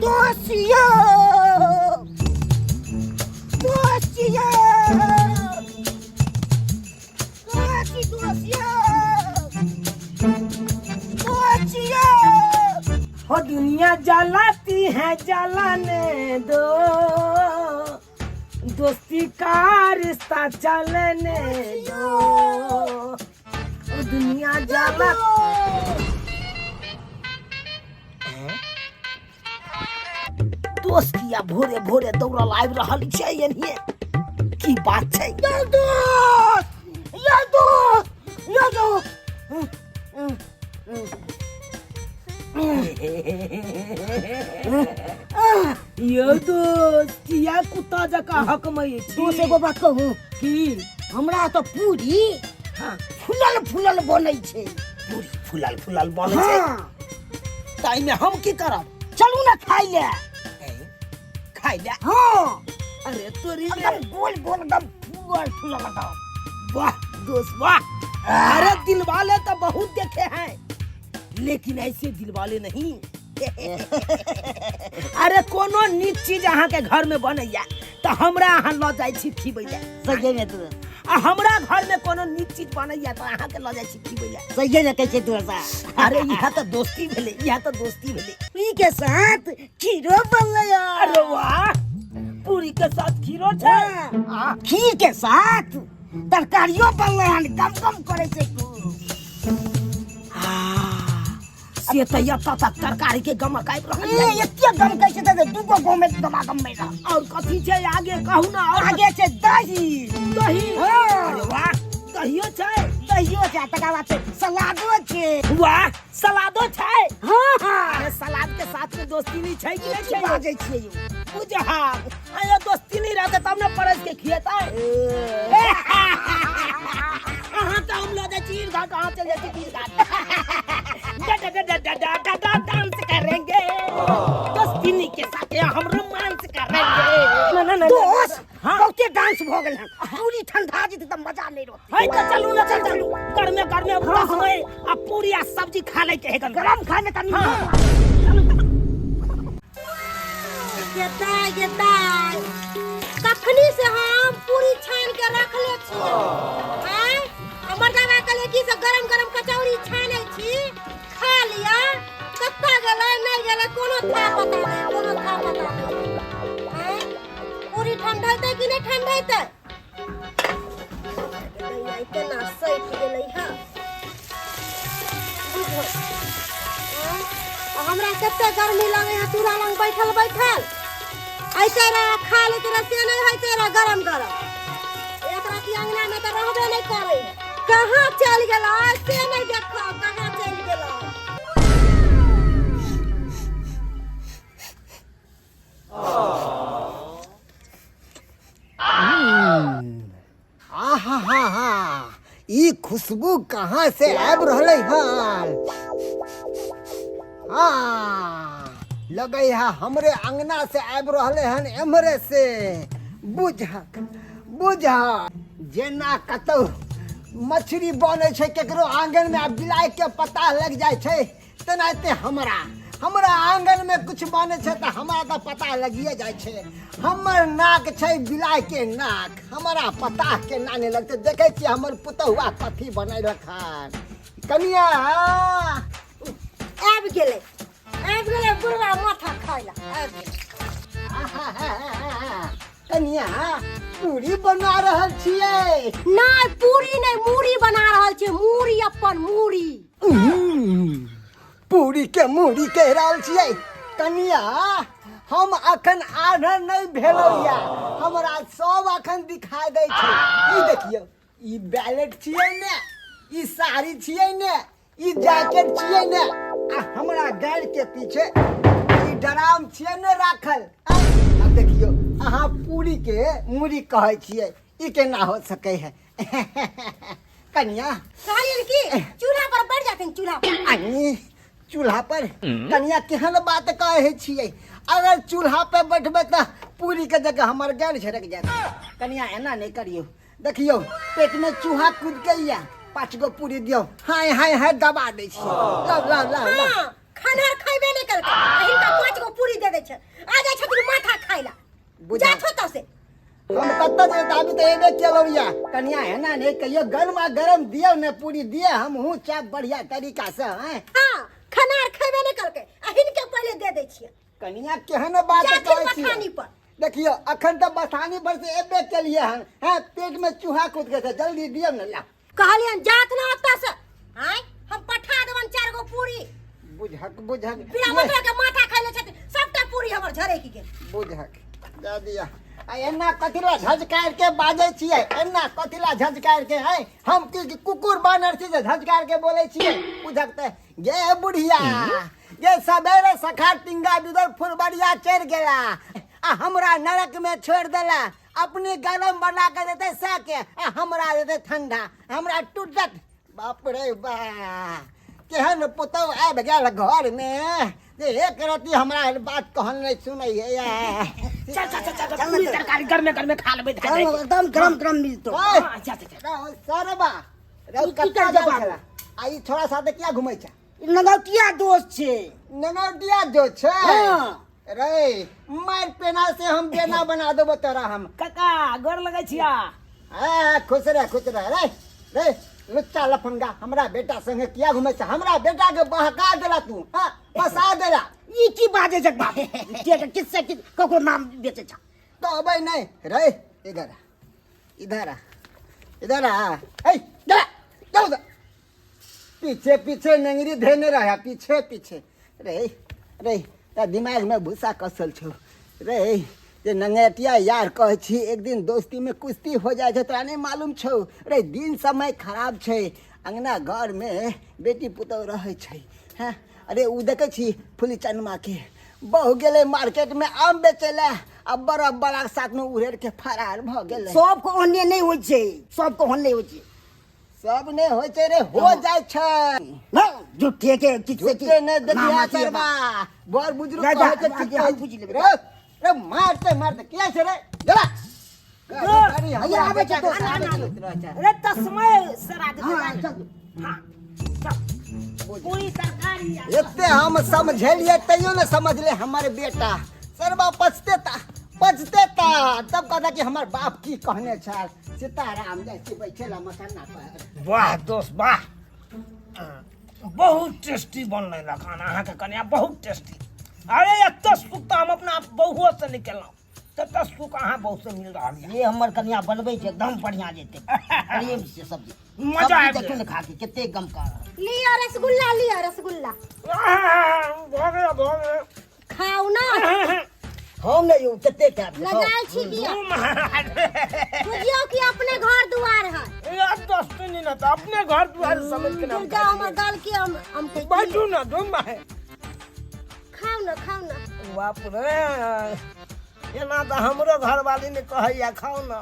दोस्तिया दोस्तिया दोस्तिया हो दुनिया जलाती है जलाने दो दोस्ती का रिश्ता चलने दो दुनिया जला दोस्तिया भोरे भोरे दौड़ल आबि रहल छै एनिए की बात छै यार दोस्त यार दोस्त यार दोस्त यो दोस्त किया कुत्ता जका हकमै छी दोस्त एगो बात कहूं की हमरा तो पूरी फुलल फुलल बनै छै पूरी फुलल फुलल बनै छै ताई में हम की करब चलू ना खाइ ले हाँ अरे तोरी एकदम गोल गोल एकदम फुलल फुलल लगाओ वाह दोस्त वाह अरे दिल वाले तो बहुत देखे हैं लेकिन ऐसे दिल वाले नहीं अरे कोनो नीक चीज अहाँ के घर में बनैया तो हमरा अहाँ ल जाय छी खिबै ले सही में तू आ हमरा घर में कोनो नीक चीज बनैया तो अहाँ के ल जाय छी खिबै ले सही में कहै छै तू अरे यहां तो दोस्ती भेले यहां तो दोस्ती भेले पूरी के साथ खीरो बनले यार अरे वाह पूरी के साथ खीरो छै खीर के साथ तरकारियो बनले हन कम कम करे छै तू से त यता तक तरकारी के गमक आइब रहल छै एते गम कहै छै त दुगो गम में दबा गम में और कथि छै आगे कहू ना और आगे छै दही दही अरे वाह दहियो छै तकर बाद छै सलादो छै वाह सलादो छै हां अरे सलाद के साथ में दोस्ती नहीं छै कि नहीं छै बाजै छियै यौ बुझा अरे दोस्ती नहीं रहते तब ना परस के खिएता अहाँ तो हम लोग चीर घाट कहाँ चल जाती चीर घाट डांस करेंगे दोस्ती के साथ हम रोमांस करेंगे दोस्त बहुते डांस भ गेल पूरी ठंडा जेते त मजा नहीं रहो है त चलू ना चल चलू गर्मे गर्मे बस में आ पूरी आ सब्जी खा ले के गरम खाने का नहीं गेता कखनी से हम पूरी छान के रखले छियै हैं हमर दादा कहले की से गरम गरम कचौड़ी छानै छी खा लिया कत्ता गेलै नहीं गेलै कोनो था पता हैं पूरी ठंडैते कि नहीं ठंडैते आइते ना सैठ गेलै हां हमरा कते गर्मी लगे है चूल्हा लंग बैठल ऐसे रहा खा ले तेरा से नहीं है तेरा गरम गरम एक राती अंगना में तो रहबे नहीं करे कहां चल गेला से नहीं देखो कहां चल गेला आहा हा हा ई खुशबू कहां से आब रहले हन लगे है हमरे अंगना से आब रहले हन एमरे से बुझा जेना कतौ मछली बने छै केकरो आंगन में बिलाइ के पता लग जाय छै तेनाते हमरा आंगन में कुछ बने छै त हमरा त पता लगिए जाय छै हमर नाक छै बिलाइ के नाक हमरा पता के ना नहीं लगते देखे छी हमर पुतहुआ कथी बनाय रखन कनिया आब गेले बुढ़वा माथा खाइला आब गेले कनिया पूरी बना रहल छियै नहीं पूरी नहीं मूरी बना रहल छियै मूरी अपन मूरी पूरी के मूरी कह रहल छियै कनिया हम अखन आधा नहीं भेलैया हमरा सब अखन दिखाई दै छै ई देखियो ई बैलेट छियै ने ई साड़ी छियै ने ई जैकेट छियै ने आ हमरा गाड़ के पीछे ई ड्राम छियै ने राखल आ देखियो अहाँ पूरी के मूरी कहै छियै ई केना हो सकै है कनिया कहलिए कि चूल्हा पर बैठ जाते चूल्हा पर कनिया केहन बात कहे छियै अगर चूल्हा पे बैठबे त पूरी के जगह हमर गैर झरक जात कनिया एना नहीं करियो देखियो पेट में चूहा कूद के या 5 गो पूरी दियो हाय हाय हाय दबा दे छी ला ला ला खाना खइबे नहीं करके हिनका 5 गो पूरी दे दे छै आ जाय छथिन माथा खाइला बुझा छो त से हम कत्ता जे दाबी तो एबे केलौया कनिया है ना ने कहियो गरमा गरम दियो ने पूरी दिए हम हूं चाप बढ़िया तरीका से हैं हां खाना खइबे नहीं करके हिनके पहले दे दे छियै कनिया केहन बात कहै छी बथानी पर देखियो अखन तो बथानी पर से एबे केलिए हन हैं पेट में चूहा कूद के जल्दी दियो ने ला कहलियन जात ना ओत्ता से हैं हम पठा देबन 4 गो पूरी बुझक बिना मतलब के माथा खाइले छथिन सबटा पूरी हमर झरे की के बुझक जा दिया आ एना कथिला झजकार के बाजै छियै एना कथिला झजकार के है हम की कुकुर बानर छी जे झजकार के बोलै छियै बुझक त गे बुढ़िया ये सबेरे सखा टिंगा दूधर फुलबड़िया चढ़ गेला आ हमरा नरक में छोड़ देला अपनी गरम बना के देते से के आ हमरा देते ठंडा हमरा टूटत बाप रे बा केहन पुतौ आबि गेल घर में जे एक रति हमरा बात कहल नहीं सुनै है चल पूरी तरकारी घर में खा लेबै एकदम गरम मिलतो सरबा रौ कत्ता जा छला आई छोरा साथे किया घुमै छ नगौटिया दोस्त छे ननौटिया जो छ रे मार पेना से हम बेना बना देबो तोरा हम काका गोर लगै छिया खुश रह रे लुच्चा लफंगा हमरा बेटा संगे किया घुमै छ हमरा बेटा के बहका देला तू हां फसा देला ई की बाजे छ बाप के किससे ककरो नाम बेचे छ तो अबै नहीं रे इधर आ ए जा पीछे नंगरी धेने रहा पीछे रे ता दिमाग में भूसा कसल छौ रे जे नंगेटिया यार कहै छी एक दिन दोस्ती में कुश्ती हो जाय छै तोरा नहीं मालूम छौ रे दिन समय खराब छै अंगना घर में बेटी पुतौ रहै छै हैं अरे उ देखै छी फुली चनमा के बहु गेले मार्केट में आम बेचेला अब बड़ा साथ में उड़ेर के फरार भ गेले सबको ओन्ने नहीं होय छै सबको होन्ने होय छै सब ने होय छै रे हो जाय छै ना झूठे के किससे झूठे ने देखिया सरबा बड़ बुजुर्ग कहै छै हम पूछ लेबै रे मारते क्या छै रे जरा भैया आबे छै तो अरे तस्मै सरा दे हां पूरी तरकारी एते हम समझलिए तैयो न समझ ले हमारे बेटा सरबा पछते ता तब कहता कि हमार बाप की कहने छ सीताराम जैसे बैठेला मकाना पर वाह दोस्त वाह बहुत टेस्टी बनले ला खाना अहाँ के कन्या बहुत टेस्टी अरे एत सुख तो हम अपना बहुओ से निकललौ तत सुख अहाँ बहु से मिल रहा है ये हमर कन्या बनबै छै एकदम बढ़िया जेते प्रेम से सब्जी मजा आ देखियो ने खा के कते गम का लिया रसगुल्ला भोगे खाऊ ना हम नहीं यो कते का लगाल छी दिया बुझियो कि अपने घर दुआर है यार दोस्त नहीं ना तो अपने घर द्वार समझ के ना जा हमर दल के हम के बैठू ना तुम है खाऊ ना बाप रे एना तो हमरो घर वाली ने कहैया खाओ ना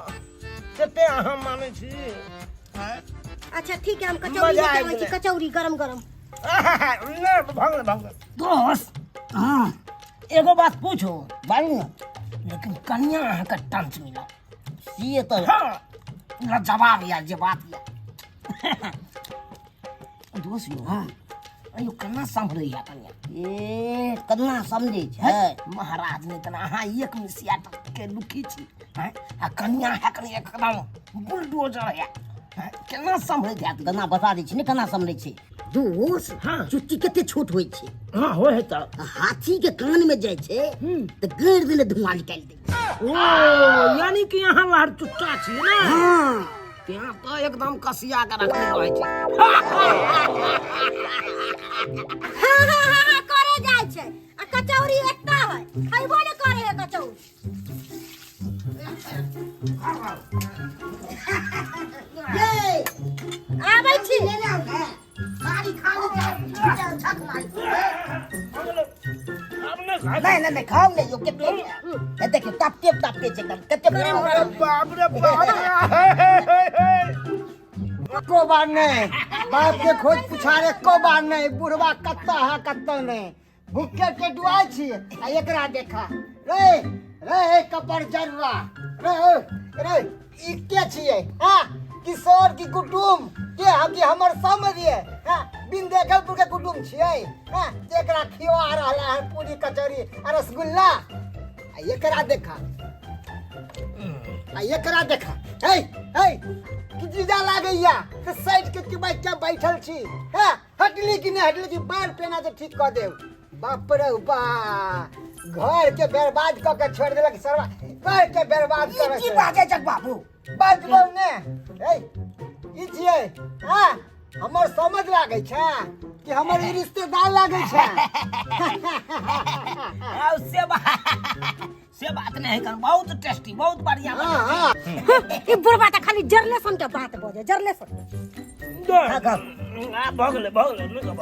कते अहाँ माने छी अच्छा ठीक है हम कचौरी लेके आबै छी कचौरी गरम ले भंग दोस्त हां एगो बात पूछो बारी ना लेकिन कन्या अहाँ का टंच मिला सीए तो हां जवाब यार जे बात या दोस्त यो हां अयो कन्ना संभरैया कन्या ए कन्ना समझै छै महाराज ने तना अहाँ एक मिसिया के दुखी छी हैं आ कन्या है कन्या एकदम बुलडोजर है केना संभरै जात कन्ना बता दै छी ने कन्ना संभरै छै दोस्त हां चुट्टी कते छोट होय छै हां होय है त हाथी के कान में जाय छै त गड़ देले धुआं निकाल दे ओ यानी कि यहाँ लार चुट्टा छी ना हां ત્યાં તો એકદમ કસિયા કે રખડી હોય છે करे जाय छै आ कचौरी एकटा है खइबो ने करे है कचौरी ये आबै छी खाली छक मारी नहीं खाओ नहीं यो कितने ये देखिए टपटे एकदम कितने बाप रे बाप को बार नहीं बाप के खोज पुछारे को बार नहीं बुढ़वा कत्ता है कत्ता नहीं भूखे के डुआई छी आ एकरा देखा रे कपर जरवा रे ई के छिए हां किशोर की कुटुम के हम कि हमर समझिए हां बिन देखल पुर के कुटुम छियै हां जेकरा खिवा रहला है पूरी कचौरी आ रसगुल्ला आ एकरा देखा हे हे कि जीजा लागैया से साइड के बैठ के बैठल छी हां हटली कि नहीं हटली कि बाल पेना से ठीक कर देव बाप रे बा घर के बर्बाद क के छोड़ देलक सरवा घर के बर्बाद कर की बाजे जग बाबू बाजबो ने ए ई छियै हां हमर समझ लागे छै कि हमर ई रिश्तेदार लागे छै से बात नहीं कर बहुत टेस्टी बहुत बढ़िया हां ई बुढ़बा त खाली जरलेसन के बात बजे जरलेसन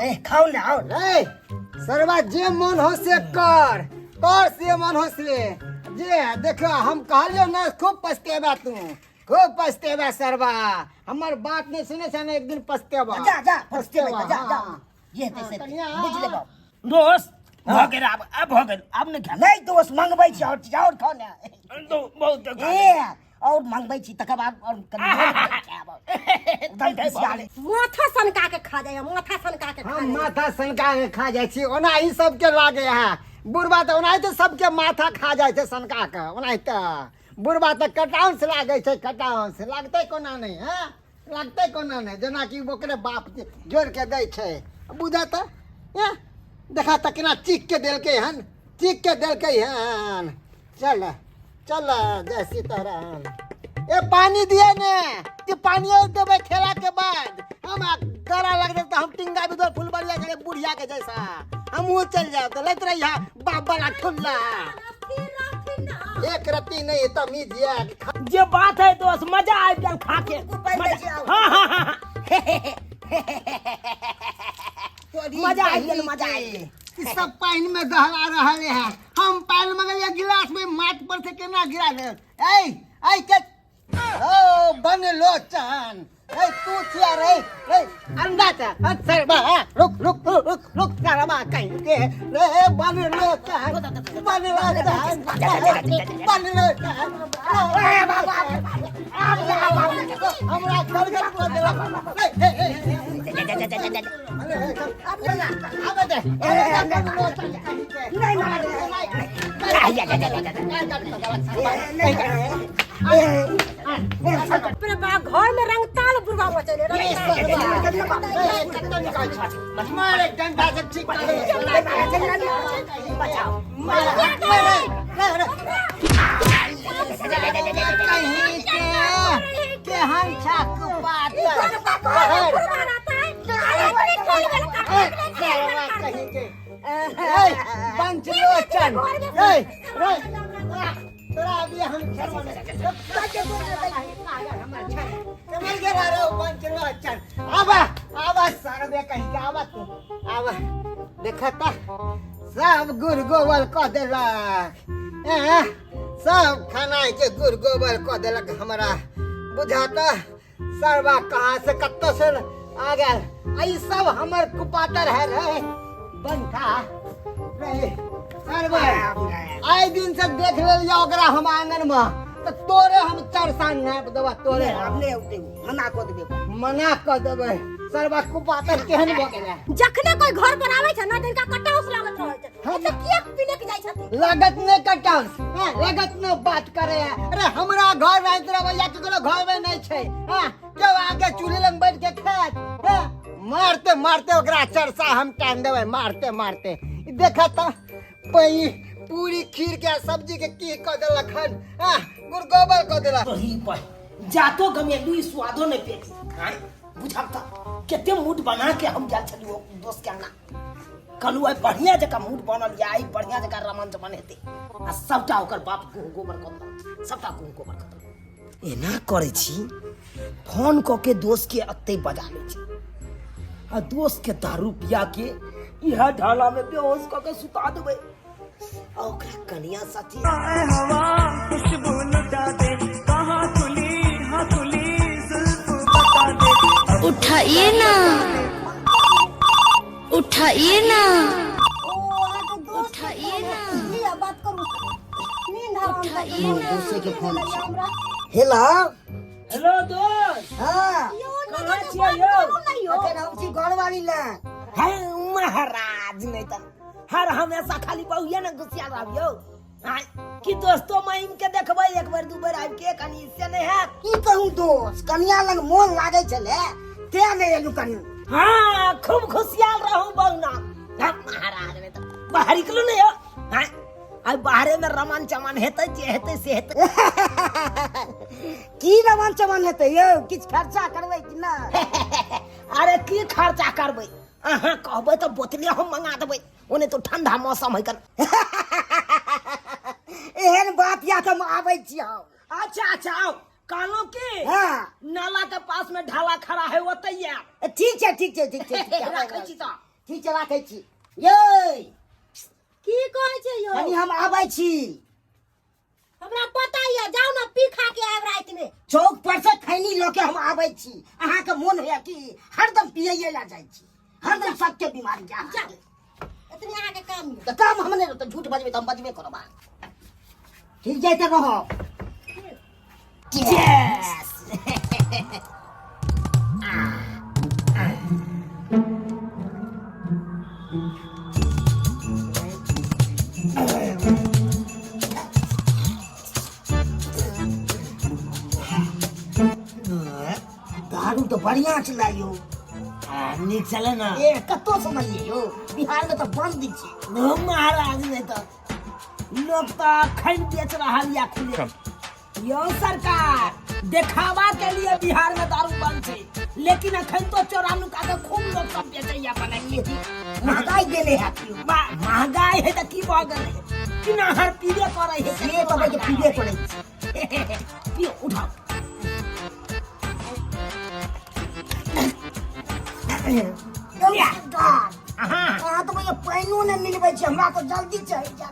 ए खाओ ना आओ ए सरवा जे मन हो से कर से मन हो से जे देखो हम कहलियो ना खूब पछतेबा तू खूब पछतेबा सरवा हमर बात नहीं सुने छ ना एक दिन पछतेबा जा पछतेबा जा ये कैसे बुझ ले बाबू दोस्त हो गया अब हो गया अब नहीं खा नहीं दोस्त मंगबै छी और चीज और खाओ ना तो बहुत ए और मंगबै छी तकर बाद और एकदम खिसियाले माथा सनका के खा जाय माथा सनका के खा हम माथा सनका के खा जाय छी ओना ही सब के लागे है बुढ़बा त ओना तो सबके माथा खा जाय छै सनका के ओना त बुढ़बा त कटाउन से लागे छै कटाउन से लागतै कोना नहीं हां लागतै कोना नहीं जना कि ओकरे बाप जोड़ के दै छै बुझा त देखा त केना चीख के देलकै हन चल जय सीताराम ए पानी दिए ने कि पानी और देबे खेला के बाद हम गरा लग दे तो हम टिंगा भी दो फुलबरिया के बुढ़िया के जैसा हम वो चल जाओ तो लग रही है बाप वाला ठुल्ला एक रत्ती नहीं तमीज है जे बात है दोस्त मजा आ गया खा के मजा आ गया सब पानी में दहला रहे हैं हम पानी मंगलिया गिलास में माथ पर से केना गिरा दे ऐ के ओ बन लो चान ऐ तू छिया रे अंदाज सर बा रुक करवा कहीं के रे बन लो चान हमरा गलगल कर देला अपने बा घर में रंगताल बुढ़बा मचले मारे डंडा से ठीक बचाओ के हम छाक बात पंचलोचन तोरा अभी हम समझ गया रे पंचलोचन आवा सरबे कहीं के आवा तू आवा देखता सब गुड़ गोबर क देलक सब खाना के गुड़ गोबर क देलक हमरा बुझाता सरवा कहाँ से कत्तो से आ गया आई सब हमर कुपातर है रे बनता रे सरवा आई दिन से देख लिया ओकरा हम आंगन में तो तोरे हम चरसान नाप देबा तोरे हमने मना कर देबे सरवा कुपातर केहन भ गेलै जखने कोई घर पर आवे छ ना तिनका कटाउस लागत रहै छै हम त किया पीने के जाय छथि लागत ने कटाउस लागत ने बात करे अरे हमरा घर में तोरा भैया केकरो घर में नहीं छै हां जो आगे चूल्हे लंग बैठ के खात मारते मारते ओकरा चरसा हम टान देबे मारते देखा त पई पूरी खीर के सब्जी के की क देलक हन गुड़ गोबर क देलक वही पर जातो गमे दुई स्वादो ने पेट खाए बुझाता केते मूड बना के हम जा छलियो दोस्त के ना कलु आई बढ़िया जका मूड बनल या आई बढ़िया जका रमंच बनेते आ सबटा ओकर बाप को गोबर क सबटा को गोबर क एना करे छी फोन क के दोस्त के अत्ते बजा ले छी आ दोस्त के दारू पिया के इहा ढाला में बेहोश क के सुता देबे आ ओकरा कनिया साथी हवा खुशबू लुटा दे कहां खुली जुल्फ बता दे उठाइए ना उठाइए ना बात करू नींद हराम उठाइए ना दूसरे के फोन हमरा हेलो हेलो दोस्त हां कहाँ छियै यौ? नहीं हो अखन हम छी घरवाली ले। है महाराज नहीं तो हर हमेशा खाली बहुए न घुसिया रहियो। आय कि दोस्तों महिम के देखबै एक बार दू बार आबि के कनी से नहीं है। की कहूँ दोस्त, कनिया लग मोन लागे छले, ते नहीं एलू कनी। हाँ खूब खुशियाल रहूं बहुना। महाराज नहीं तो बाहर निकलो नहीं हो। हाँ आई बाहरे में रमन चमन हेतै जे हेतै से हेतै। की रमन चमन हेतै यौ, किछ खर्चा करबै कि ना? अरे की खर्चा करबै? अहाँ कहबै तो बोतले हम मंगा देबै। ओने तो ठंडा मौसम है कन। एहन बात या हम आबै छी हम। अच्छा अच्छा आओ कानो के हाँ नाला के पास में ढाला खड़ा है ओतै या। ठीक छै ठीक छै ठीक छै ठीक छै, राखै छी तऽ। ठीक छै राखै छी। ये की कहै छै यो? कनी हम आबै छी। हमरा पता ये, जाओ ना पी खा के आब रात में। चौक पर से खैनी ल के हम आबै छी। अहाँ के मोन होया कि हरदम पियै ला जाइ छी, हरदम सबके बीमारी जा। इतने अहाँ के काम ये। तो काम हम नहीं तो झूठ बजबे तो हम बजबे करब। ठीक जाते रहो। यस दारू तो बढ़िया चलाइयो। निक चले ना। ए कतो समझिए यो, बिहार में तो बंद छै। महाराज नहीं तो लोग तो खैन बेच रहा या खुले। यो सरकार दिखावा के लिए बिहार में दारू बंद है, लेकिन अखन तो चोरा नुका के खूब लोग सब बेचैया बनाइए थी। महंगाई गेले है कि महंगाई है तो की भ गेलै कि ना हर पीबे करे है। से तो भाई पीबे पड़े छै। पियो उठाओ। हाँ तो भैया पानियो नहीं मिलबै छै, हमरा तो जल्दी चाहिए।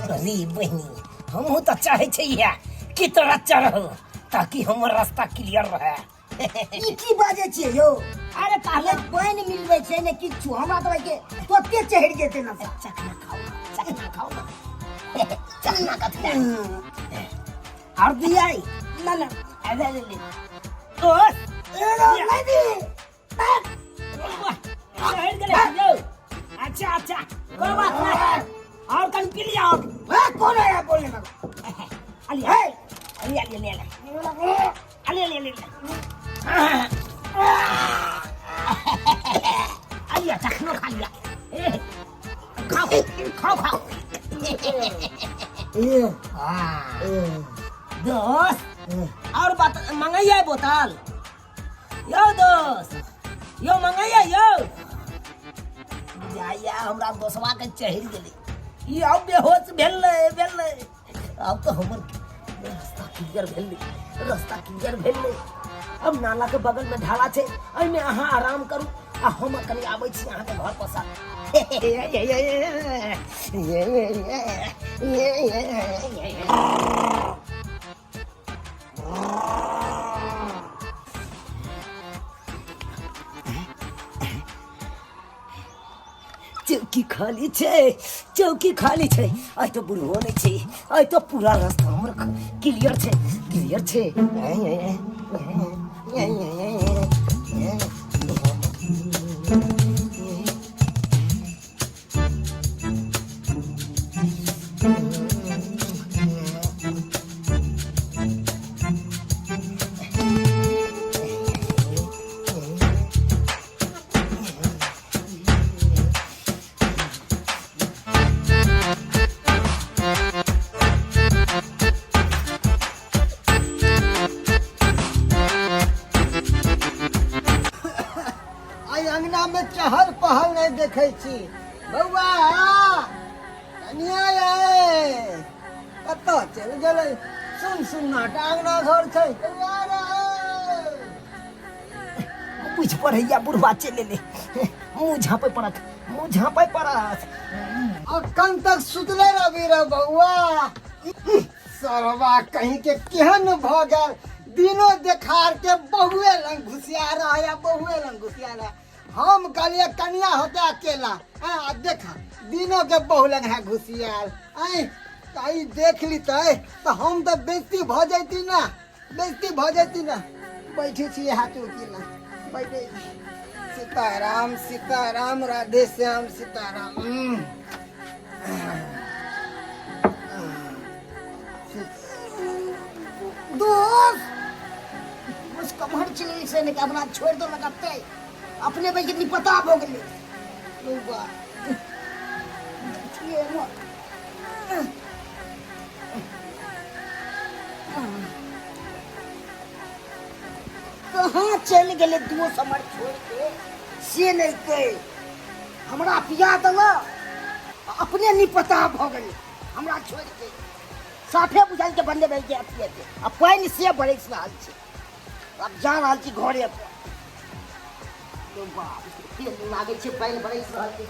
अरे बहनी हमहू तो चाहे छियै कि तोरा चढ़ो ताकि हमर रास्ता क्लियर रहे। ई की बाजे छियै यो? अरे काले पानि मिलबै छै ने किछु, हमरा तो भाई के तोते चढ़ जेतै ना। चखना खाओ ना। चखना कथी और दिया ना ना अरे ले ओ नहीं दी। चढ़ गेलै यो। अच्छा अच्छा कोई बात नहीं और कन पी लिया और कौन है बोलने में? अली है अली अली चखनो खा लिया। खाओ दोस्त और बात मंगाइए बोतल यो दोस्त यो मंगाइए यो। जाइया हमरा दोस्तवा के चढ़ गेलै ई अब बेहोश भेलै अब तो हमर रास्ता क्लियर भेलै। अब नाला के बगल में ढाला छै, एहिमे अहाँ आराम करू आ हम कनी आबै छी अहाँ के घर पर। चौकी खाली छै। आई तो बुढ़ो नहीं छै, आई तो पूरा रास्ता हमर क्लियर छै। अंगना में चहल पहल नहीं देखे छी। बउआ कनिया ये कतो चल गेलै? सुन अंगना घर छै। बउआ रे बुझ पड़ैया बुढ़वा चले ले मुँह झाँपे पड़त। अखन तक सुतले रही रे बउआ। सरवा कहीं के केहन भ गेल, दिनो देखार के बहुए लंग घुसिया रहा। हम कहलिए कनिया होता अकेला, देखा दिनों के बहु लंग है घुसियाल। आई देख ली तो हम तो बेइज्जती भ जैती ना। बैठी छी हाथ उकेला। पहले सीताराम सीताराम राधे श्याम सीताराम। दोस्त उसका भर चली से ने अपना छोड़ दो लगाते अपने भाई कितनी पता हो गई लोगा ये वो कहाँ चल गए दो समर छोड़ के से नहीं के हमरा पिया दला अपने नहीं पता हो गई हमरा छोड़ के साफे बुझाई के बंदे बैठ के अथिए थे अब पानी से बड़े से हाल छे अब जा रहल छी घरे पर तो बाप फिर लागे छे पानी बड़े से हाल के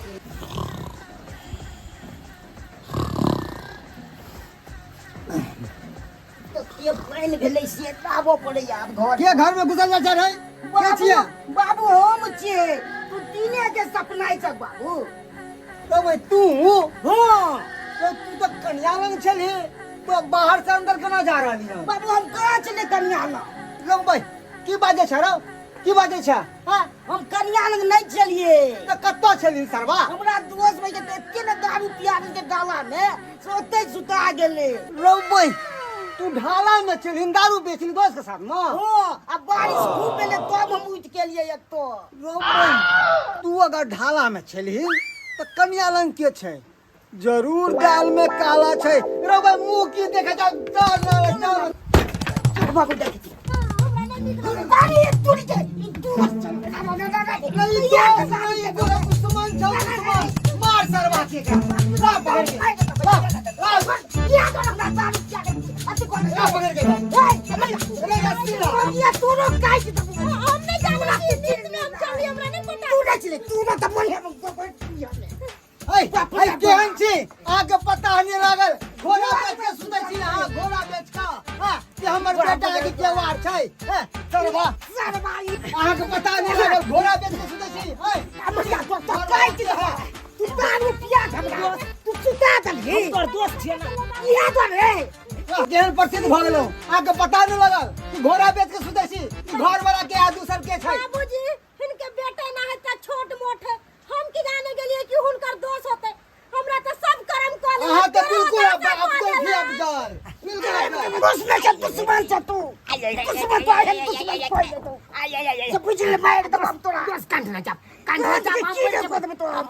तो ये पानी भेले से लाबो पड़े यार घर के घर में घुसल जा रे के छिए बाबू हम छे तू तीने के सपनाई छ बाबू तो भाई तू हां तो तू तो कन्या लंग चली तो बाहर से अंदर केना जा रहली है बाबू हम कहाँ चले कन्या ला लोग भाई की बाजे छ रे की बाजे छ हाँ हम कन्या लंग नहीं चलिए तो कत्तो चली सरवा हमरा दोस्त भाई के एते न दारू पिया के डाला में सोते सुता गेले लोग भाई तू ढाला में चली दारू बेचली दोस्त के साथ में हो अब बारिश खूब पहले तो हम उठ के लिए एक तो लोग भाई तू अगर ढाला में चली तो कन्या लंग के छै जरूर दाल में काला छै रे भाई मुंह की देखे जा बाबू देखी बारी टूट गई तू दुश्मन छौ दुश्मन मार सरवा के का पकड़ के क्या कर रहा दारू क्या कर अति कौन का पकड़ के रे रस्सी ये तू रो काई से हम नहीं जान रहा दिन में हम चली हमरा नहीं पता तू नहीं चले तू ना तो मन है ऐ केहन छी आगे पता नहीं लागल घोड़ा बेच के सुनै छी हां घोड़ा बेच का हां कि हमर बेटा के केवार छै सरवा आगे पता नहीं लागल घोड़ा बेच के सुनै छी हमरा तो काई के तू दारू पिया हमरा तू सुता दे तोर दोस्त छे ना इहा तो रे केहन प्रसिद्ध भ गेलो आगे पता नहीं लागल कि घोड़ा बेच के सुनै छी घर वाला के आ दूसर के छै बाबूजी इनके बेटे ना है त छोट मोट है हम की जाने के लिए कि हुनकर दोष होते हमरा तो सब कर्म कर हां तो बिल्कुल अब भी अफजल बिल्कुल दुश्मन से दुश्मन से तू दुश्मन तो है दुश्मन कोई तो सब बुझले मार दम हम तोरा दोस्त काट ना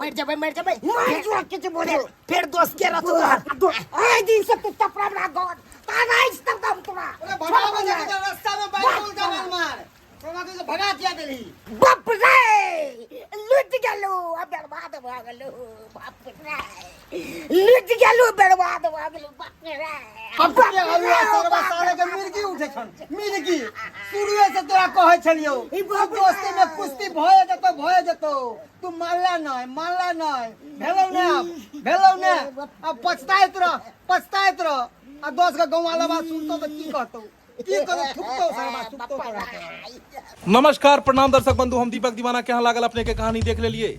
मर जा के बोले फिर दोस्त के रतो ए दिन से तू तपरा बना गौर ताना इस तक हम तोरा भगा बजा के रास्ता में बाइक बोल का मार तोरा के भगा दिया देली बाप रे लुट गेलो बर्बाद भ गेलो बाप रे लुट गेलो बर्बाद भ गेलो बाप रे अब के हलवा सरवा साले के मिर्गी उठे छन मिर्गी शुरुए से तोरा कहै छलियो ई दोस्ती में कुश्ती भए जतो तू मानला नहीं भेलौ ने अब पछताइत रह आ दोस्त का गांव वाला बात सुनतो तो की कहतो की करो थुकतो सरवा थुकतो करा नमस्कार प्रणाम दर्शक बंधु हम दीपक दीवाना के यहाँ लागल अपने के कहानी देख लेलिए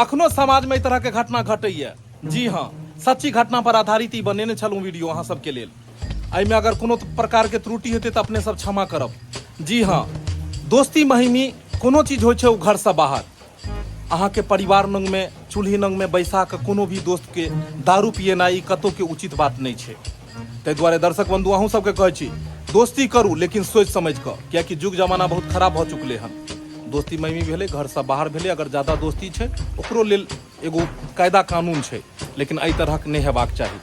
अखनो समाज में इस तरह के घटना घटैया जी हाँ सच्ची घटना पर आधारित ही बनेने छलू वीडियो अहाँ सबके लेल एहिमे अगर कोनो प्रकार के त्रुटि हेतै तऽ अपने सब क्षमा करब जी हाँ दोस्ती महिमी कोनो चीज होइ छै ओ घर से बाहर अहाँ के परिवार नंग में चूल्ही नंग में बैसा के कोनो भी दोस्त के दारू पिएनाइ कतौ के उचित बात नहीं छै ताहि दुआरे दर्शक बंधु अहूँ सबके कहै छी दोस्ती करू लेकिन सोच समझ कऽ कियाकि युग जमाना बहुत खराब भऽ चुकलै हन दोस्ती महिमी भेलै घर से बाहर भेलै अगर ज्यादा दोस्ती छै ओकरो लेल एगो कायदा कानून छै लेकिन एहि तरहक नहि हेबाक चाही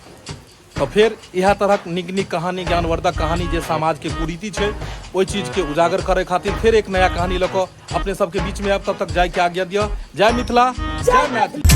तो फिर इएह तरहक नीक नीक कहानी ज्ञानवर्धक कहानी जे समाज के कुरीति छै ओहि चीज के उजागर करे खातिर फिर एक नया कहानी लऽ कऽ अपने सबके बीच में आब तब तक जाय के आज्ञा दिअ जय मिथिला जय मैथिली।